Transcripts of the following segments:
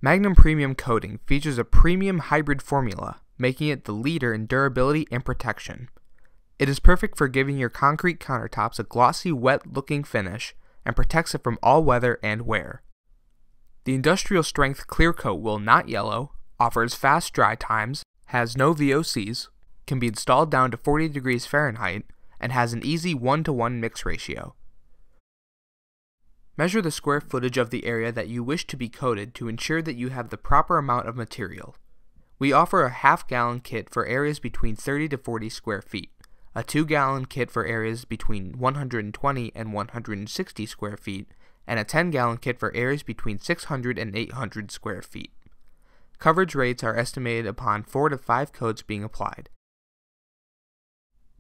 Magnum Premium Coating features a premium hybrid formula, making it the leader in durability and protection. It is perfect for giving your concrete countertops a glossy, wet-looking finish and protects it from all weather and wear. The industrial strength clear coat will not yellow, offers fast dry times, has no VOCs, can be installed down to 40 degrees Fahrenheit, and has an easy 1-to-1 mix ratio. Measure the square footage of the area that you wish to be coated to ensure that you have the proper amount of material. We offer a half-gallon kit for areas between 30 to 40 square feet, a 2-gallon kit for areas between 120 and 160 square feet, and a 10-gallon kit for areas between 600 and 800 square feet. Coverage rates are estimated upon 4 to 5 coats being applied.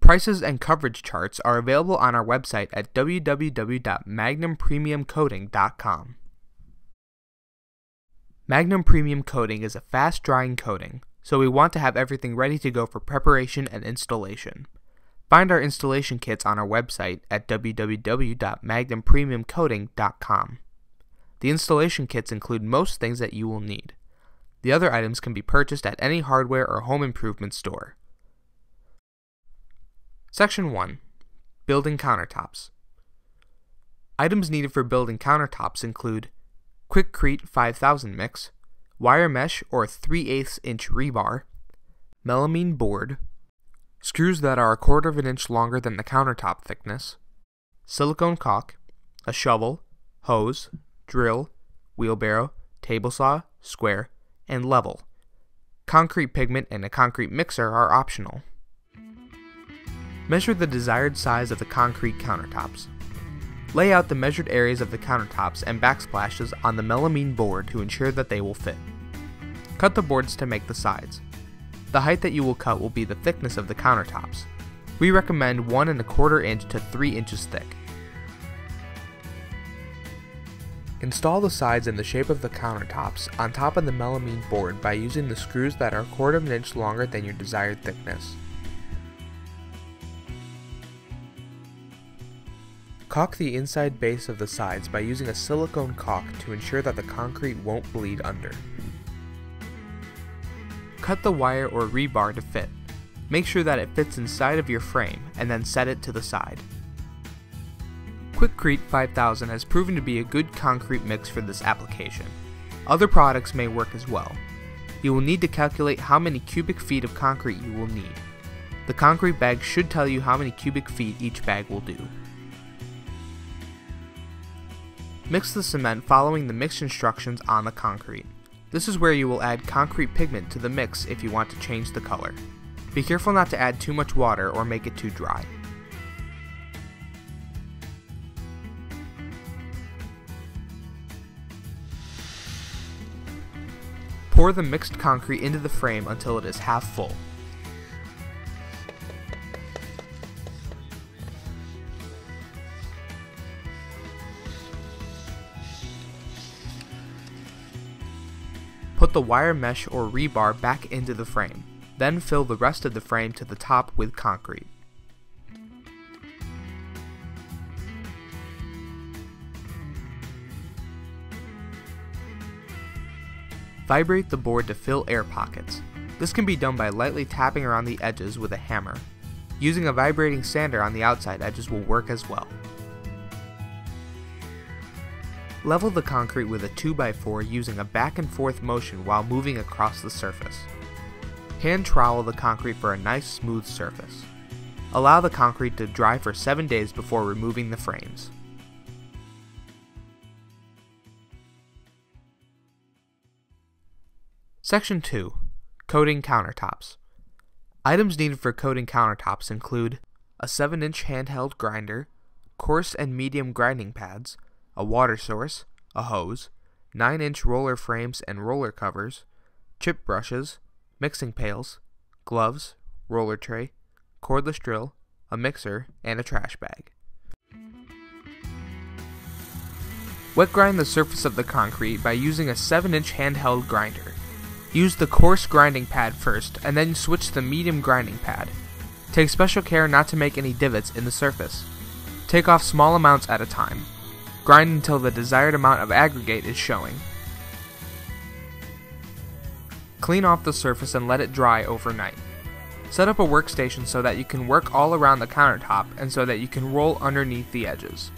Prices and coverage charts are available on our website at www.magnumpremiumcoating.com. Magnum Premium Coating is a fast-drying coating, so we want to have everything ready to go for preparation and installation. Find our installation kits on our website at www.magnumpremiumcoating.com. The installation kits include most things that you will need. The other items can be purchased at any hardware or home improvement store. Section 1. Building Countertops. Items needed for building countertops include Quickcrete 5000 mix, wire mesh or 3/8 inch rebar, melamine board, screws that are 1/4 of an inch longer than the countertop thickness, silicone caulk, a shovel, hose, drill, wheelbarrow, table saw, square, and level. Concrete pigment and a concrete mixer are optional. Measure the desired size of the concrete countertops. Lay out the measured areas of the countertops and backsplashes on the melamine board to ensure that they will fit. Cut the boards to make the sides. The height that you will cut will be the thickness of the countertops. We recommend 1 1/4 inch to 3 inches thick. Install the sides in the shape of the countertops on top of the melamine board by using the screws that are 1/4 of an inch longer than your desired thickness. Caulk the inside base of the sides by using a silicone caulk to ensure that the concrete won't bleed under. Cut the wire or rebar to fit. Make sure that it fits inside of your frame and then set it to the side. Quickcrete 5000 has proven to be a good concrete mix for this application. Other products may work as well. You will need to calculate how many cubic feet of concrete you will need. The concrete bag should tell you how many cubic feet each bag will do. Mix the cement following the mix instructions on the concrete. This is where you will add concrete pigment to the mix if you want to change the color. Be careful not to add too much water or make it too dry. Pour the mixed concrete into the frame until it is half full. Put the wire mesh or rebar back into the frame, then fill the rest of the frame to the top with concrete. Vibrate the board to fill air pockets. This can be done by lightly tapping around the edges with a hammer. Using a vibrating sander on the outside edges will work as well. Level the concrete with a 2x4 using a back and forth motion while moving across the surface. Hand trowel the concrete for a nice smooth surface. Allow the concrete to dry for 7 days before removing the frames. Section 2. Coating Countertops. Items needed for coating countertops include a 7-inch handheld grinder, coarse and medium grinding pads, a water source, a hose, 9-inch roller frames and roller covers, chip brushes, mixing pails, gloves, roller tray, cordless drill, a mixer, and a trash bag. Wet grind the surface of the concrete by using a 7-inch handheld grinder. Use the coarse grinding pad first and then switch to the medium grinding pad. Take special care not to make any divots in the surface. Take off small amounts at a time. Grind until the desired amount of aggregate is showing. Clean off the surface and let it dry overnight. Set up a workstation so that you can work all around the countertop and so that you can roll underneath the edges.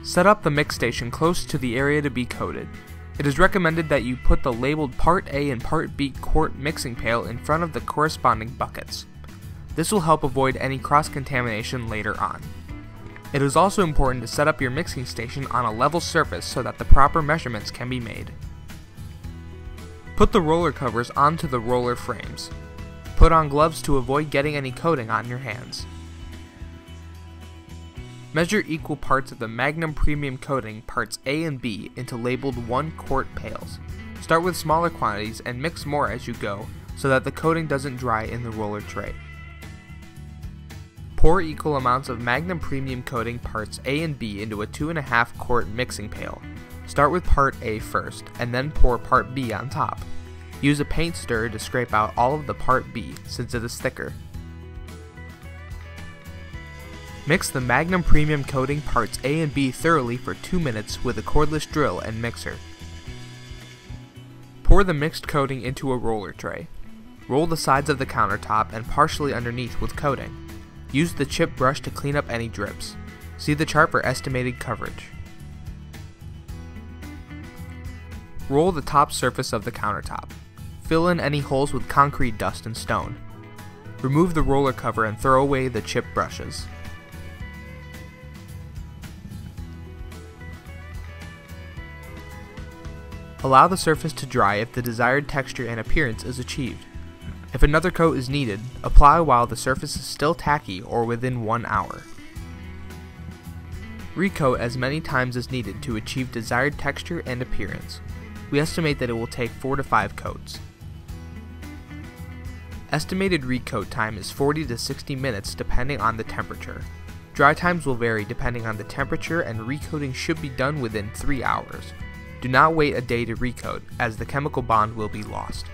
Set up the mix station close to the area to be coated. It is recommended that you put the labeled Part A and Part B quart mixing pail in front of the corresponding buckets. This will help avoid any cross-contamination later on. It is also important to set up your mixing station on a level surface so that the proper measurements can be made. Put the roller covers onto the roller frames. Put on gloves to avoid getting any coating on your hands. Measure equal parts of the Magnum Premium Coating Parts A and B into labeled 1 quart pails. Start with smaller quantities and mix more as you go so that the coating doesn't dry in the roller tray. Pour equal amounts of Magnum Premium Coating Parts A and B into a 2.5 quart mixing pail. Start with Part A first, and then pour Part B on top. Use a paint stirrer to scrape out all of the Part B, since it is thicker. Mix the Magnum Premium Coating Parts A and B thoroughly for 2 minutes with a cordless drill and mixer. Pour the mixed coating into a roller tray. Roll the sides of the countertop and partially underneath with coating. Use the chip brush to clean up any drips. See the chart for estimated coverage. Roll the top surface of the countertop. Fill in any holes with concrete dust and stone. Remove the roller cover and throw away the chip brushes. Allow the surface to dry if the desired texture and appearance is achieved. If another coat is needed, apply while the surface is still tacky or within 1 hour. Recoat as many times as needed to achieve desired texture and appearance. We estimate that it will take 4 to 5 coats. Estimated recoat time is 40 to 60 minutes depending on the temperature. Dry times will vary depending on the temperature, and recoating should be done within 3 hours. Do not wait a day to recoat, as the chemical bond will be lost.